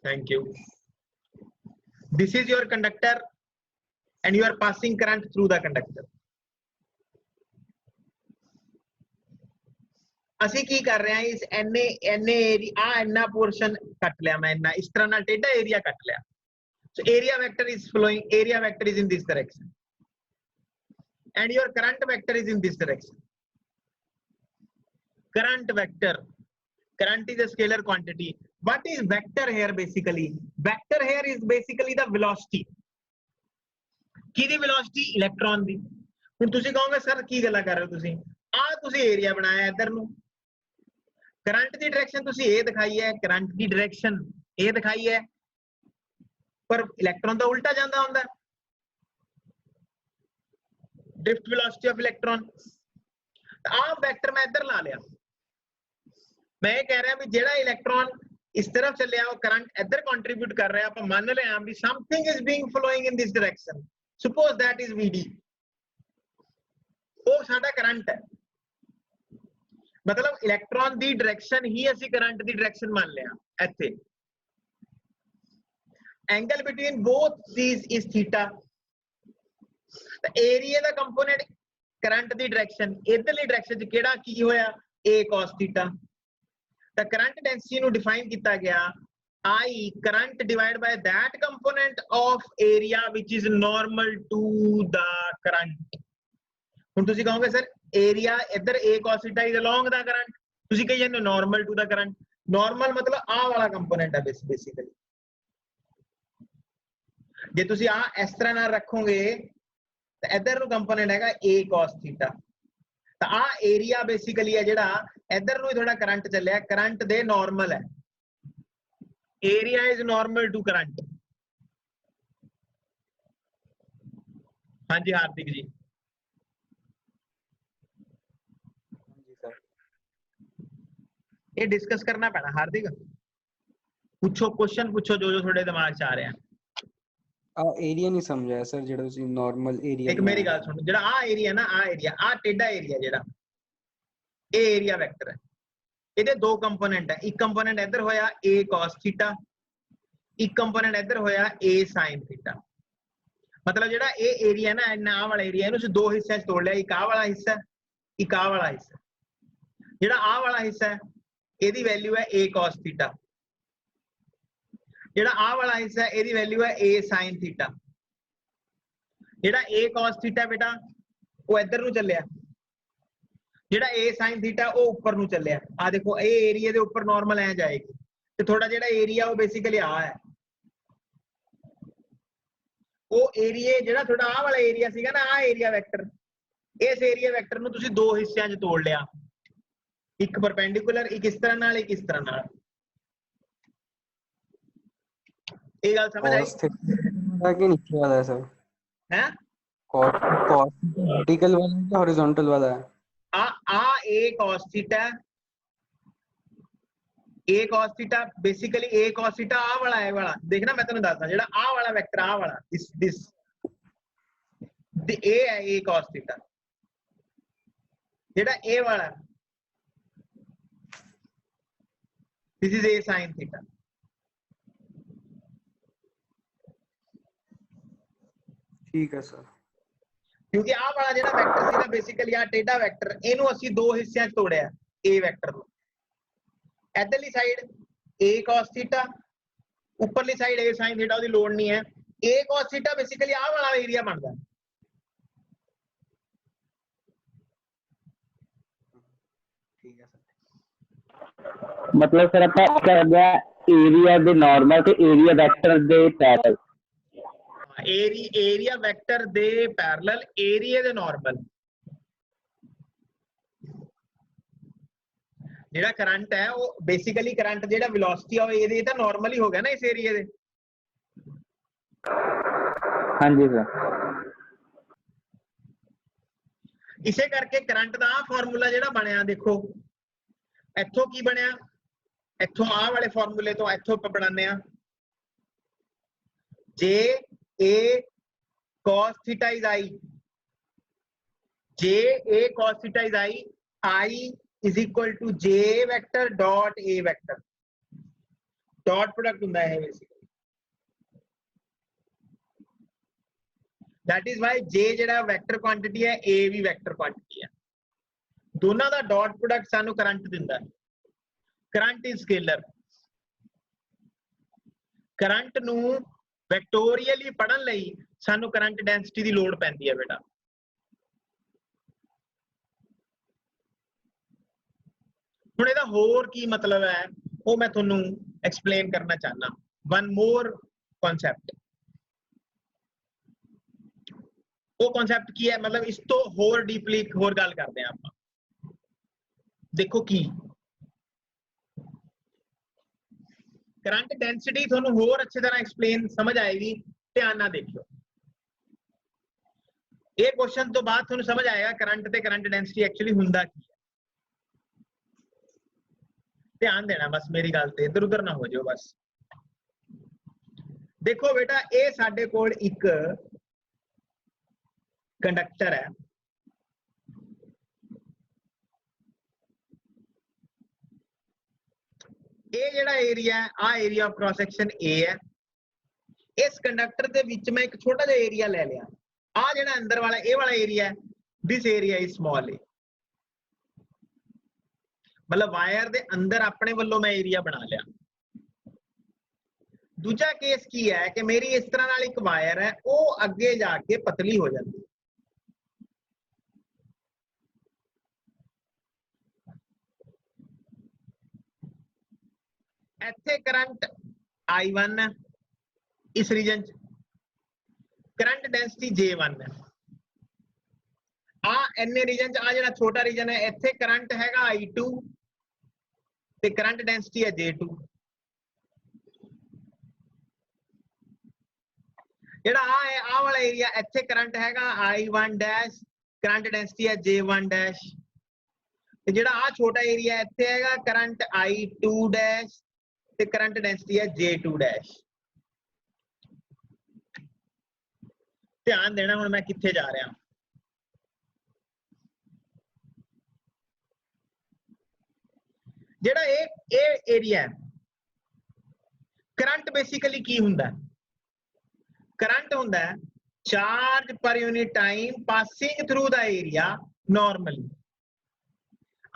Thank you. This is your conductor and you are passing current through the conductor. ਅਸੀਂ ਕੀ ਕਰ ਰਹੇ ਹਾਂ ਇਸ ਐਨੇ ਏਰੀਆ ਐਨਾ ਪੋਰਸ਼ਨ ਕੱਟ ਲਿਆ ਮੈਂ ਇੰਨਾ ਇਸ ਤਰ੍ਹਾਂ ਨਾਲ ਟੇਢਾ ਏਰੀਆ ਕੱਟ ਲਿਆ so area vector is flowing, area vector is in this direction and your current vector is in this direction. Current vector, current is a scalar quantity. What is vector here basically? Vector here is basically the velocity. किदी velocity? Electron दी. ਹੁਣ ਤੁਸੀਂ ਕਹੋਗੇ sir ਕੀ ਗੱਲਾਂ ਕਰ ਰਹੇ ਹੋ ਤੁਸੀਂ ਤੁਸੀਂ area ਬਣਾਇਆ ਇੱਧਰ ਨੂੰ करंट ਦੀ डायरेक्शन ਤੁਸੀਂ ਇਹ ਦਿਖਾਈ ਹੈ करंट ਦੀ डायरेक्शन ਇਹ ਦਿਖਾਈ ਹੈ पर इलेक्ट्रॉन तो उल्टा जाता होंगे ड्रिफ्ट वेलोसिटी ऑफ इलेक्ट्रॉन आप वेक्टर मैं इधर ला लिया मैं कह रहा भी जेड़ा इलेक्ट्रॉन इस तरफ चलिया वो करंट इधर कंट्रीब्यूट कर रहा है आप मान रहे हैं भी something is being flowing in this direction suppose that is VD वो साडा करंट है मतलब इलेक्ट्रॉन दी डायरेक्शन ही असी करंट दी डायरेक्शन मान लिया इत्थे angle between both these is theta. The area the component current the direction इधरली direction च केड़ा की होया a cos theta. The current density ਨੂੰ define ਕੀਤਾ ਗਿਆ I current divided by that component of area which is normal to the current. ਹੁਣ ਤੁਸੀਂ ਕਹੋਗੇ ਸਰ area ਇੱਧਰ a cos theta is along the current ਤੁਸੀਂ ਕਹੀ ਜਾਂਦੇ normal to the current. Normal मतलब ਆ ਵਾਲਾ component ਹੈ basically जे तुसी आ इस तरह ना रखोगे तो इधर नु कंपोनेंट हैगा a cos थीटा तो आ एरिया बेसिकली है जेड़ा इधर नु थोड़ा करंट चलिया करंट दे नॉर्मल है area is normal to current हाँ जी हार्दिक जी ये डिस्कस करना पैना हार्दिक पूछो क्वेश्चन पूछो जो थोड़े दिमाग च आ रहे हैं एरिया नहीं समझाया सर जेड़ा ਤੁਸੀਂ ਨਾਰਮਲ ਏਰੀਆ ਇੱਕ ਮੇਰੀ ਗੱਲ ਸੁਣ ਜਿਹੜਾ ਆ ਏਰੀਆ ਨਾ ਆ ਏਰੀਆ ਆ ਟੇਢਾ ਏਰੀਆ ਜਿਹੜਾ ਇਹ ਏਰੀਆ ਵੈਕਟਰ ਹੈ ਇਹਦੇ ਦੋ ਕੰਪੋਨੈਂਟ ਹੈ ਇੱਕ ਕੰਪੋਨੈਂਟ ਇੱਧਰ ਹੋਇਆ a cos ਥੀਟਾ ਇੱਕ ਕੰਪੋਨੈਂਟ ਇੱਧਰ ਹੋਇਆ a sin ਥੀਟਾ ਮਤਲਬ ਜਿਹੜਾ ਇਹ ਏਰੀਆ ਨਾ ਇੰਨਾ ਆ ਵਾਲਾ ਏਰੀਆ ਇਹਨੂੰ ਅਸੀਂ ਦੋ ਹਿੱਸਿਆਂ 'ਚ ਤੋੜ ਲਿਆ ਇੱਕ ਆ ਵਾਲਾ ਹਿੱਸਾ ਇੱਕ ਆ ਵਾਲਾ ਹਿੱਸਾ ਜਿਹੜਾ ਆ ਵਾਲਾ ਹਿੱਸਾ ਹੈ ਇਹਦੀ ਵੈਲਿਊ ਹੈ a cos ਥੀਟਾ ਜਿਹੜਾ ਆ ਵਾਲਾ ਹਿੱਸਾ ਇਹਦੀ ਵੈਲਿਊ ਹੈ a sin ਥੀਟਾ ਜਿਹੜਾ a cos ਥੀਟਾ ਬੇਟਾ ਉਹ ਇੱਧਰ ਨੂੰ ਚੱਲਿਆ ਜਿਹੜਾ a sin ਥੀਟਾ ਉਹ ਉੱਪਰ ਨੂੰ ਚੱਲਿਆ ਆ ਦੇਖੋ ਇਹ ਏਰੀਆ ਦੇ ਉੱਪਰ ਨਾਰਮਲ ਐ ਜਾਏਗੀ ਤੇ ਥੋੜਾ ਜਿਹੜਾ ਏਰੀਆ ਉਹ ਬੇਸਿਕਲੀ ਆ ਹੈ ਉਹ ਏਰੀਆ ਜਿਹੜਾ ਥੋੜਾ ਆ ਵਾਲਾ ਏਰੀਆ ਸੀਗਾ ਨਾ ਆ ਏਰੀਆ ਵੈਕਟਰ ਇਸ ਏਰੀਆ ਵੈਕਟਰ ਨੂੰ ਤੁਸੀਂ ਦੋ ਹਿੱਸਿਆਂ 'ਚ ਤੋੜ ਲਿਆ ਇੱਕ ਪਰਪੈਂਡੀਕੂਲਰ ਇੱਕ ਇਸ ਤਰ੍ਹਾਂ ਨਾਲ ਇੱਕ ਇਸ ਤਰ੍ਹਾਂ ਨਾਲ ਇਹ ਗੱਲ ਸਮਝ ਆਈ कि नीचे वाला है सर हैं cos वर्टिकल वाला है हॉरिजॉन्टल वाला है आ a cos theta basically a cos theta आ वाला है वाला देखना मैं तुम्हें दसदा जेड़ा आ वाला वेक्टर आ वाला दिस a है a cos थीटा जेड़ा a वाला this is a sin theta ठीक है सर क्योंकि आ वाला जेड़ा वेक्टर सी ना बेसिकली आ टेढ़ा वेक्टर इनु ਅਸੀਂ ਦੋ ਹਿੱਸਿਆਂ 'ਚ ਤੋੜਿਆ a वेक्टर ਨੂੰ ਇਧਰਲੀ ਸਾਈਡ a cos थीटा ਉੱਪਰਲੀ ਸਾਈਡ a sin थीटा ਉਹਦੀ ਲੋੜ ਨਹੀਂ ਹੈ a cos थीटा बेसिकली ਆ ਵਾਲਾ ਏਰੀਆ ਬਣਦਾ ठीक है सर मतलब सर ਆਪਾਂ ਕਰ ਗਿਆ ਏਰੀਆ ਦੇ ਨਾਰਮਲ ਤੇ ਏਰੀਆ ਵੈਕਟਰ ਦੇ ਪੈਰਲਲ ਏਰੀਆ ਵੈਕਟਰ ਦੇ ਪੈਰਲਲ ਏਰੀਆ ਦੇ ਨਾਰਮਲ ਜਿਹੜਾ ਕਰੰਟ ਹੈ ਉਹ ਬੇਸਿਕਲੀ ਕਰੰਟ ਜਿਹੜਾ ਵੈਲੋਸਿਟੀ ਆ ਇਹਦੇ ਤਾਂ ਨਾਰਮਲ ਹੀ ਹੋ ਗਿਆ ਨਾ ਇਸ ਏਰੀਆ ਦੇ ਹਾਂਜੀ ਸਰ ਇਸੇ ਕਰਕੇ ਕਰੰਟ ਦਾ ਆ ਫਾਰਮੂਲਾ ਜਿਹੜਾ ਬਣਿਆ ਦੇਖੋ ਇੱਥੋਂ ਕੀ ਬਣਿਆ ਇੱਥੋਂ ਆ ਵਾਲੇ ਫਾਰਮੂਲੇ ਤੋਂ ਇੱਥੋਂ ਆਪਾਂ ਬਣਾਉਂਦੇ ਆ ਜੇ a cos theta is I j a cos theta is I is equal to j vector dot a vector dot product हुंदा है बेसिकली। दैट इज वाई जे जिहड़ा वैक्टर क्वांटिटी है ए भी वैक्टर क्वांटिटी है। दोनों का डॉट प्रोडक्ट सानू current दिंदा है। Current is scalar. करंट नू वैक्टोरियली पढ़न लई सानू करंट डेंसिटी दी लोड़ पैंदी है बेटा। हुण इहदा होर की मतलब है वो मैं तुहानू एक्सप्लेन करना चाहना। One more concept. वो कॉन्सैप्ट की है मतलब इस तो होर डीपली होर गल करते हैं आप। देखो की करंट डेंसिटी थोनू होर अच्छी तरह एक्सप्लेन समझ आएगी, ध्यान ना देखियो। ये क्वेश्चन तो बाद थोनू समझ आएगा करंट ते करंट डेंसिटी एक्चुअली हुंदा की है। ध्यान देना बस मेरी गल ते, इधर उधर ना हो जाओ बस। देखो बेटा ये साडे कोल एक कंडक्टर है। ये जिहड़ा एरिया है आ एरिया ऑफ क्रॉस सेक्शन ए है। इस कंडक्टर दे विच मैं एक छोटा जिहा एरिया ले लिया। आ जिहड़ा अंदर वाला ए वाला एरिया है, दिस एरिया इज स्मॉल ए। मतलब वायर दे अंदर अपने वालों मैं एरिया बना लिया। दूजा केस की है कि मेरी इस तरह नाल एक वायर है, वो अगे जाके पतली हो जाती है। इत्थे करंट I1 है, इस रीजन च करंट डेंसिटी J1 है। आ इन्ने रीजन च आ जिहड़ा छोटा रीजन है इत्थे करंट हैगा I2 ते करंट डेंसिटी है J2। जिहड़ा आ है आ वाला एरिया इत्थे करंट हैगा I1 डैश, करंट डेंसिटी है J1 डैश। ते जिहड़ा आ छोटा एरिया इत्थे हैगा करंट I2 डैश ते करंट डेंसिटी है J2 डैश। ध्यान देना हुण मैं कित्थे जा रहा। जिहड़ा ये एरिया है, करंट बेसिकली की हुंदा है? करंट हुंदा है charge per unit time passing through the area normally.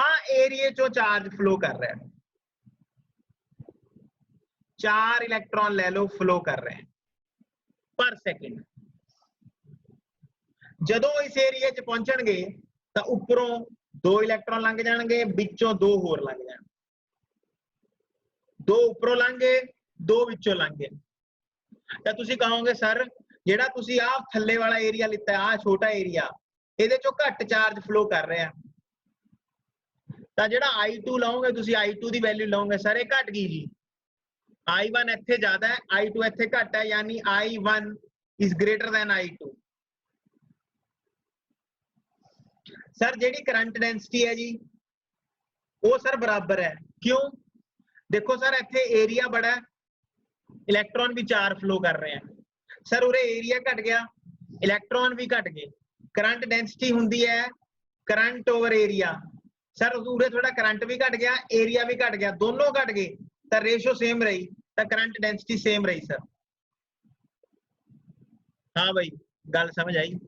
आ एरिया चो चार्ज फ्लो कर रहा है, 4 इलेक्ट्रॉन ले लो फ्लो कर रहे हैं पर सेकंड। जदों इस एरिया च पहुंचणगे तां उपरों 2 इलेक्ट्रॉन लंघ जाणगे, विचों 2 होर लंघ जाण। 2 उपरों लंघ गए, 2 विचों लंघ गए। तां तुसीं कहोगे सर जिहड़ा तुसीं आ थल्ले वाला एरिया लिता आ छोटा एरिया इहदे चों घट चार्ज फ्लो कर रहा। तां जिहड़ा I2 लाओगे तुसीं I2 दी वैल्यू लाओगे सर ये घट गई जी। I1 इत्थे ज्यादा है, I2 इत्थे घट है, यानी I1 is greater than I2। Sir जिहड़ी करंट डेंसिटी है जी वो सर बराबर है। क्यों? देखो सर इत्थे एरिया बड़ा है, इलेक्ट्रॉन भी 4 फ्लो कर रहे हैं। सर उरे एरिया घट गया, इलेक्ट्रॉन भी घट गए। करंट डेंसिटी हुंदी है करंट ओवर एरिया। सर उरे थोड़ा करंट भी घट गया, एरिया भी घट गया, दोनों घट गए तो रेशो सेम रही, तो करंट डेंसिटी सेम रही। सर हाँ भाई गल समझ आई?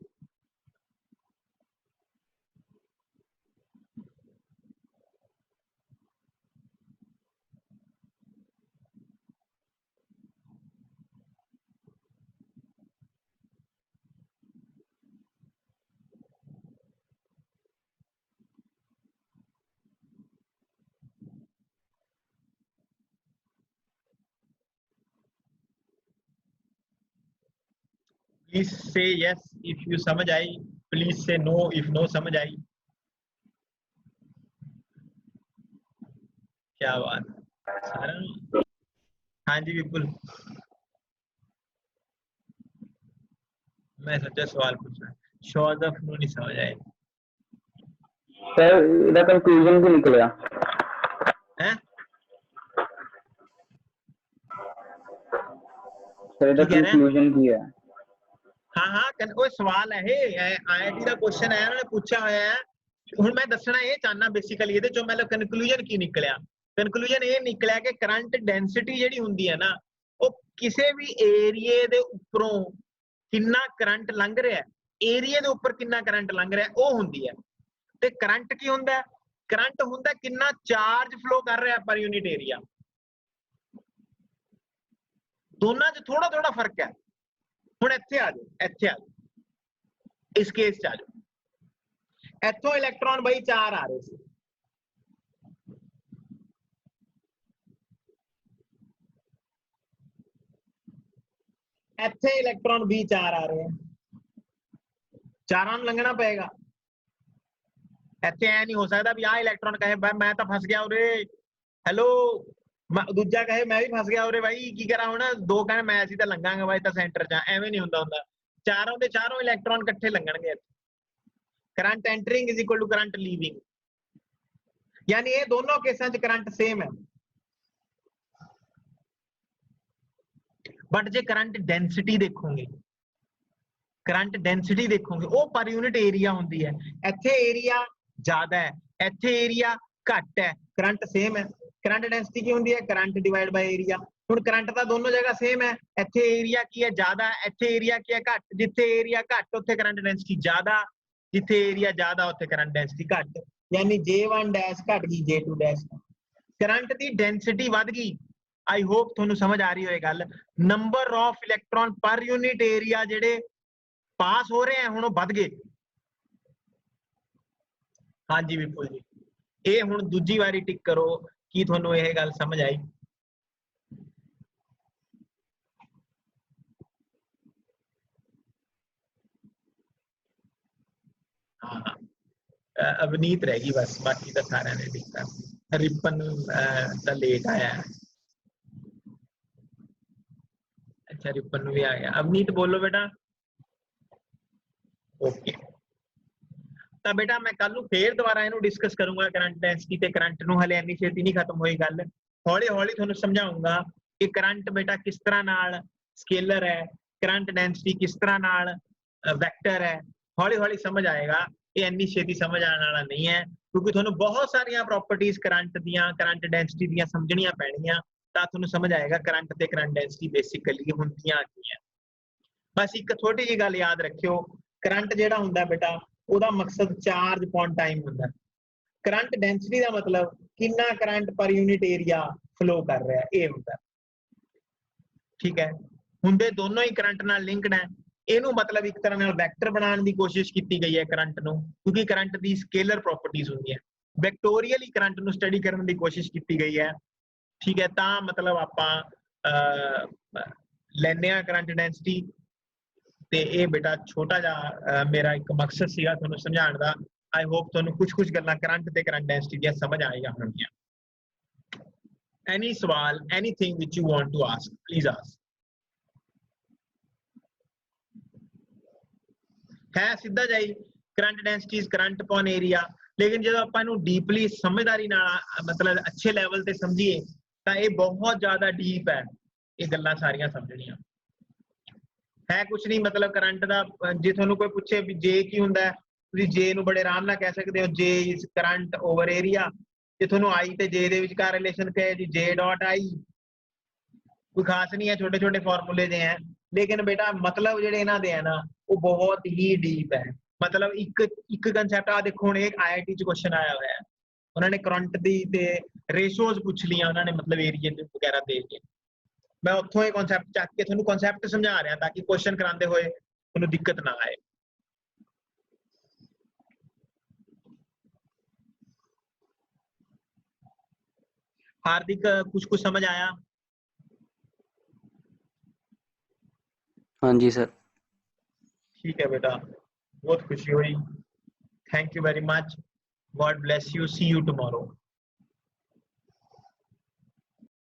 Please say yes if you समझ आई, please say no if no समझ आई। क्या बात। हाँ जी विपुल, मैं सोचा सवाल पूछना। शौजफ नू नहीं समझ आए सर ਇਹਦਾ कंक्लूजन ਕੀ ਨਿਕਲਿਆ हैं? सर ਇਹਦਾ कंक्लूजन ਕੀ है? हाँ कोई सवाल है IIT का क्वेश्चन है, उन्होंने पूछा होया है। हुण मैं दसना ये चाहना बेसिकली ਇਹਦੇ ਚੋਂ मतलब कंक्लूजन की निकलिया। ਕੰਕਲੂਜਨ ਇਹ ਨਿਕਲਿਆ ਕਿ ਕਰੰਟ ਡੈਂਸਿਟੀ ਜਿਹੜੀ ਹੁੰਦੀ ਹੈ ਨਾ, ਉਹ ਕਿਸੇ ਵੀ ਏਰੀਏ ਦੇ ਉੱਪਰੋਂ ਕਿੰਨਾ ਕਰੰਟ ਲੰਘ ਰਿਹਾ, ਏਰੀਏ ਦੇ ਉੱਪਰ ਕਿੰਨਾ ਕਰੰਟ ਲੰਘ ਰਿਹਾ, ਉਹ ਹੁੰਦੀ ਹੈ। ਤੇ ਕਰੰਟ ਕੀ ਹੁੰਦਾ? ਕਰੰਟ ਹੁੰਦਾ ਕਿੰਨਾ ਚਾਰਜ ਫਲੋ ਕਰ ਰਿਹਾ ਪਰ ਯੂਨਿਟ ਏਰੀਆ। ਦੋਨਾਂ 'ਚ ਥੋੜਾ ਥੋੜਾ ਫਰਕ ਹੈ। ਹੁਣ ਇੱਥੇ ਆ ਜਾਓ, ਇੱਥੇ ਆ ਜਾਓ, ਇਸ ਕੇਸ 'ਚ ਆ ਜਾਓ। ਇੱਥੋਂ ਇਲੈਕਟ੍ਰੋਨ ਬਈ 4 ਆ ਰਹੇ ਸੀ, ਇੱਥੇ ਇਲੈਕਟ੍ਰੋਨ ਵੀ 4 ਆ ਰਹੇ ਆ, ਚਾਰਾਂ ਨੂੰ ਲੰਘਣਾ ਪਏਗਾ। ਇੱਥੇ ਐ ਨਹੀਂ ਹੋ ਸਕਦਾ ਵੀ ਆਹ ਇਲੈਕਟ੍ਰੋਨ ਕਹੇ ਮੈਂ ਤਾਂ ਫਸ ਗਿਆ ਉਰੇ, ਹੈਲੋ, ਦੂਜਾ ਕਹੇ ਮੈਂ ਵੀ ਫਸ ਗਿਆ ਉਰੇ ਬਾਈ, ਕੀ ਕਰਾਂ ਹੁਣ, ਦੋ ਕਹੇ ਮੈਂ ਅਸੀਂ ਤਾਂ ਲੰਘਾਂਗੇ ਬਾਈ, ਤਾਂ ਸੈਂਟਰ 'ਚ। ਐਵੇਂ ਨਹੀਂ ਹੁੰਦਾ। ਚਾਰੋਂ ਦੇ ਚਾਰੋਂ ਇਲੈਕਟ੍ਰੋਨ ਇਕੱਠੇ ਲੰਘਣਗੇ। Current entering is equal to current leaving, ਯਾਨੀ ਇਹ ਦੋਨੋਂ ਕੇਸਾਂ 'ਚ ਕਰੰਟ ਸੇਮ ਹੈ। ਬਟ ਜੇ ਕਰੰਟ ਡੈਂਸਿਟੀ ਦੇਖੋਗੇ, ਕਰੰਟ ਡੈਂਸਿਟੀ ਦੇਖੋਗੇ, ਉਹ ਪਰ ਯੂਨਿਟ ਏਰੀਆ ਹੁੰਦੀ ਹੈ। ਇੱਥੇ ਏਰੀਆ ਜ਼ਿਆਦਾ ਹੈ, ਇੱਥੇ ਏਰੀਆ ਘੱਟ ਹੈ, ਕਰੰਟ ਸੇਮ ਹੈ। ਕਰੰਟ ਡੈਂਸਿਟੀ ਕੀ ਹੁੰਦੀ ਹੈ? Current divided by area. ਹੁਣ ਕਰੰਟ ਤਾਂ ਦੋਨੋਂ ਜਗ੍ਹਾ ਸੇਮ ਹੈ, ਇੱਥੇ ਏਰੀਆ ਕੀ ਹੈ? ਜ਼ਿਆਦਾ, ਇੱਥੇ ਏਰੀਆ ਕੀ ਹੈ? ਘੱਟ। ਜਿੱਥੇ ਏਰੀਆ ਘੱਟ ਉੱਥੇ ਕਰੰਟ ਡੈਂਸਿਟੀ ਜ਼ਿਆਦਾ, ਜਿੱਥੇ ਏਰੀਆ ਜ਼ਿਆਦਾ ਉੱਥੇ ਕਰੰਟ ਡੈਂਸਿਟੀ ਘੱਟ, ਯਾਨੀ J1 ਡੈਸ਼ ਘਟ ਗਈ, J2 ਡੈਸ਼। ਕਰੰਟ ਦੀ ਡੈਂਸਿਟੀ ਵੱਧ ਗਈ। ਆਈ ਹੋਪ ਤੁਹਾਨੂੰ ਸਮਝ ਆ ਰਹੀ ਹੋਏ ਗੱਲ। ਨੰਬਰ ਆਫ ਇਲੈਕਟ੍ਰੋਨ ਪਰ ਯੂਨਿਟ ਏਰੀਆ ਜਿਹੜੇ ਪਾਸ ਹੋ ਰਹੇ ਆ ਹੁਣ ਉਹ ਵੱਧ ਗਏ। ਹਾਂਜੀ ਵਿਪੁਲ ਜੀ, ਇਹ ਹੁਣ ਦੂਜੀ ਵਾਰੀ ਟਿਕ ਕਰੋ, ਕੀ ਤੁਹਾਨੂੰ ਇਹ ਗੱਲ ਸਮਝ ਆਈ? ਹਾਂ, ਅਵਨੀਤ ਰਹਿ ਗਈ ਬਸ, ਬਾਕੀ ਤਾਂ ਸਾਰਿਆਂ ਨੇ ਟਿਕ ਕਰ। ਰਿਪਨ ਤਾਂ ਲੇਟ ਆਇਆ। ਅੱਛਾ, ਰਿਪਨ ਨੂੰ ਵੀ ਆ ਗਿਆ। ਅਵਨੀਤ ਬੋਲੋ ਬੇਟਾ। ਓਕੇ, ਤਾਂ ਬੇਟਾ ਮੈਂ ਕੱਲ ਨੂੰ ਫੇਰ ਦੁਬਾਰਾ ਇਹਨੂੰ ਡਿਸਕਸ ਕਰੂੰਗਾ, ਕਰੰਟ ਡੈਂਸਿਟੀ ਤੇ ਕਰੰਟ ਨੂੰ। ਹਲੇ ਇੰਨੀ ਛੇਤੀ ਨਹੀਂ ਖਤਮ ਹੋਈ ਗੱਲ, ਹੌਲੀ ਹੌਲੀ ਤੁਹਾਨੂੰ ਸਮਝਾਉਂਗਾ ਕਿ ਕਰੰਟ ਬੇਟਾ ਕਿਸ ਤਰ੍ਹਾਂ ਨਾਲ ਸਕੇਲਰ ਹੈ, ਕਰੰਟ ਡੈਂਸਿਟੀ ਕਿਸ ਤਰ੍ਹਾਂ ਨਾਲ ਵੈਕਟਰ ਹੈ। ਹੌਲੀ ਹੌਲੀ ਸਮਝ ਆਏਗਾ, ਇਹ ਇੰਨੀ ਛੇਤੀ ਸਮਝ ਆਉਣ ਵਾਲਾ ਨਹੀਂ ਹੈ, ਕਿਉਂਕਿ ਤੁਹਾਨੂੰ ਬਹੁਤ ਸਾਰੀਆਂ ਪ੍ਰੋਪਰਟੀਜ਼ ਕਰੰਟ ਦੀਆਂ, ਕਰੰਟ ਡੈਂਸਿਟੀ ਦੀਆਂ ਸਮਝਣੀਆਂ ਪੈਣਗੀਆਂ, ਤਾਂ ਤੁਹਾਨੂੰ ਸਮਝ ਆਏਗਾ ਕਰੰਟ ਤੇ ਕਰੰਟ ਡੈਂਸਿਟੀ ਬੇਸਿਕਲੀ ਹੁੰਦੀਆਂ ਕੀ ਹੈ। ਬਸ ਇੱਕ ਛੋਟੀ ਜਿਹੀ ਗੱਲ ਯਾਦ ਰੱਖਿਓ, ਕਰੰਟ ਜਿਹੜਾ ਹੁੰਦਾ ਬੇਟਾ, ਉਹਦਾ ਮਕਸਦ ਚਾਰਜ ਪੌਨ ਟਾਈਮ ਹੁੰਦਾ। ਕਰੰਟ ਡੈਂਸਿਟੀ ਦਾ ਮਤਲਬ ਕਿੰਨਾ ਕਰੰਟ ਪਰ ਯੂਨਿਟ ਏਰੀਆ ਫਲੋ ਕਰ ਰਿਹਾ, ਇਹ ਹੁੰਦਾ। ਠੀਕ ਹੈ, ਹੁੰਦੇ ਦੋਨੋਂ ਹੀ ਕਰੰਟ ਨਾਲ ਲਿੰਕਡ ਹੈ। ਇਹਨੂੰ ਮਤਲਬ ਇੱਕ ਤਰ੍ਹਾਂ ਨਾਲ ਵੈਕਟਰ ਬਣਾਉਣ ਦੀ ਕੋਸ਼ਿਸ਼ ਕੀਤੀ ਗਈ ਹੈ ਕਰੰਟ ਨੂੰ, ਕਿਉਂਕਿ ਕਰੰਟ ਦੀ ਸਕੇਲਰ ਪ੍ਰੋਪਰਟੀਜ਼ ਹੁੰਦੀਆਂ। ਵੈਕਟੋਰੀਅਲੀ ਕਰੰਟ ਨੂੰ ਸਟੱਡੀ ਕਰਨ ਦੀ ਕੋਸ਼ਿਸ਼ ਕੀਤੀ ਗਈ ਹੈ। ਠੀਕ ਹੈ, ਤਾਂ ਮਤਲਬ ਆਪਾਂ ਲੈਂਦੇ ਹਾਂ ਕਰੰਟ ਡੈਂਸਿਟੀ। ਤੇ ਇਹ ਬੇਟਾ ਛੋਟਾ ਜਿਹਾ ਮੇਰਾ ਇੱਕ ਮਕਸਦ ਸੀਗਾ ਤੁਹਾਨੂੰ ਸਮਝਾਉਣ ਦਾ। ਆਈ ਹੋਪ ਤੁਹਾਨੂੰ ਕੁਝ ਗੱਲਾਂ ਕਰੰਟ ਤੇ ਕਰੰਟ ਡੈਂਸਿਟੀ ਦੀਆਂ ਸਮਝ ਆਏਗਾ ਹੋਣਗੀਆਂ। ਐਨੀ ਸਵਾਲ, anything which you want to ask, please ask. ਹੈ ਸਿੱਧਾ ਜਾਈ, current density is current upon area. ਲੇਕਿਨ ਜਦੋਂ ਆਪਾਂ ਇਹਨੂੰ ਡੀਪਲੀ ਸਮਝਦਾਰੀ ਨਾਲ, ਮਤਲਬ ਅੱਛੇ ਲੈਵਲ ਤੇ ਸਮਝੀਏ, ਤਾਂ ਇਹ ਬਹੁਤ ਜ਼ਿਆਦਾ ਡੀਪ ਹੈ, ਇਹ ਗੱਲਾਂ ਸਾਰੀਆਂ ਸਮਝਣੀਆਂ। ਹੈ ਕੁਛ ਨਹੀਂ, ਮਤਲਬ ਕਰੰਟ ਦਾ ਜੇ ਤੁਹਾਨੂੰ ਕੋਈ ਪੁੱਛੇ ਵੀ ਜੇ ਕੀ ਹੁੰਦਾ, ਤੁਸੀਂ ਜੇ ਨੂੰ ਬੜੇ ਆਰਾਮ ਨਾਲ ਕਹਿ ਸਕਦੇ ਹੋ, ਜੇ ਇਜ਼ ਕਰੰਟ ਓਵਰ ਏਰੀਆ। ਜੇ ਤੁਹਾਨੂੰ ਆਈ ਤੇ ਜੇ ਦੇ ਵਿਚਕਾਰ ਰਿਲੇਸ਼ਨ ਕਹੇ ਜੀ ਜੇ ਡਾਟ ਆਈ, ਕੋਈ ਖਾਸ ਨਹੀਂ ਹੈ, ਛੋਟੇ ਛੋਟੇ ਫਾਰਮੂਲੇ ਦੇ ਹੈ। ਲੇਕਿਨ ਬੇਟਾ ਮਤਲਬ ਜਿਹੜੇ ਇਹਨਾਂ ਦੇ ਹੈ ਨਾ, ਉਹ ਬਹੁਤ ਹੀ ਡੀਪ ਹੈ। ਮਤਲਬ ਇੱਕ ਕਨਸੈਪਟ ਆ ਦੇਖੋ, ਹੁਣ ਇਹ IIT ਚ ਕੁਐਸਚਨ ਆਇਆ ਹੋਇਆ ਹੈ, ਉਹਨਾਂ ਨੇ ਕਰੰਟ ਦੀ ਤੇ ਰੇਸ਼ੋਜ਼ ਪੁੱਛ ਲੀਆਂ ਉਹਨਾਂ ਨੇ, ਮਤਲਬ ਏਰੀਏ ਵਗੈਰਾ ਦੇ ਕੇ। ਮੈਂ ਉੱਥੋਂ ਇਹ ਕਨਸੈਪਟ ਚੱਕ ਕੇ ਤੁਹਾਨੂੰ ਕਨਸੈਪਟ ਸਮਝਾ ਰਿਹਾ, ਤਾਂ ਕਿ ਕੁਐਸਚਨ ਕਰਾਉਂਦੇ ਹੋਏ ਤੁਹਾਨੂੰ ਦਿੱਕਤ ਨਾ ਆਏ। हार्दिक कुछ समझ आया? हाँ जी सर। ठीक है बेटा, बहुत खुशी हुई। Thank you very much. God bless you. See you tomorrow.